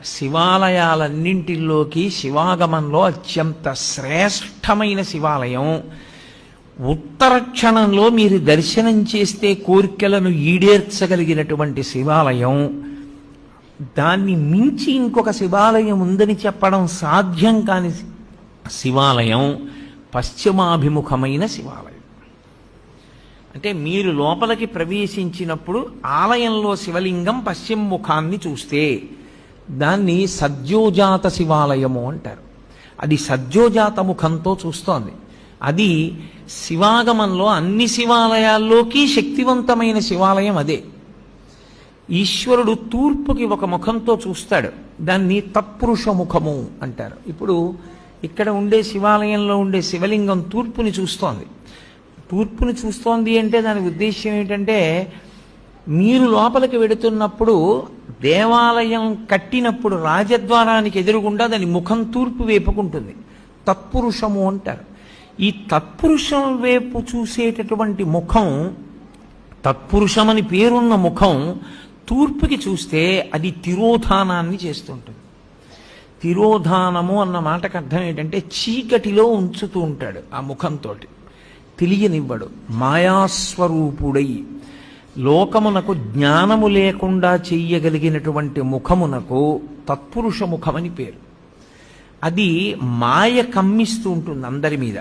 శివాలయాలన్నింటిలోకి శివాగమంలో అత్యంత శ్రేష్టమైన శివాలయం. ఉత్తర క్షణంలో మీరు దర్శనం చేస్తే కోరికలను ఈడేర్చగలిగినటువంటి శివాలయం. దాన్ని మించి ఇంకొక శివాలయం ఉందని చెప్పడం సాధ్యం కాని శివాలయం పశ్చిమాభిముఖమైన శివాలయం. అంటే మీరు లోపలికి ప్రవేశించినప్పుడు ఆలయంలో శివలింగం పశ్చిమ ముఖాన్ని చూస్తే దాన్ని సద్యోజాత శివాలయము అంటారు. అది సద్యోజాత ముఖంతో చూస్తోంది. అది శివాగమంలో అన్ని శివాలయాల్లోకి శక్తివంతమైన శివాలయం అదే. ఈశ్వరుడు తూర్పుకి ఒక ముఖంతో చూస్తాడు, దాన్ని తత్పురుష ముఖము అంటారు. ఇప్పుడు ఇక్కడ ఉండే శివాలయంలో ఉండే శివలింగం తూర్పుని చూస్తోంది. తూర్పుని చూస్తోంది అంటే దాని ఉద్దేశ్యం ఏంటంటే, మీరు లోపలికి వెడుతున్నప్పుడు దేవాలయం కట్టినప్పుడు రాజద్వారానికి ఎదురుగుండా దాని ముఖం తూర్పు వైపుకుంటుంది. తత్పురుషము అంటారు. ఈ తత్పురుషం వైపు చూసేటటువంటి ముఖం, తత్పురుషమని పేరున్న ముఖం తూర్పుకి చూస్తే అది తిరోధానాన్ని చేస్తుంటుంది. తిరోధానము అన్న మాటకు అర్థం ఏంటంటే చీకటిలో ఉంచుతూ ఉంటాడు. ఆ ముఖంతో తెలియనివ్వడు. మాయాస్వరూపుడై లోకమునకు జ్ఞానము లేకుండా చెయ్యగలిగినటువంటి ముఖమునకు తత్పురుష ముఖమని పేరు. అది మాయ కమ్మిస్తూ ఉంటుంది అందరి మీద.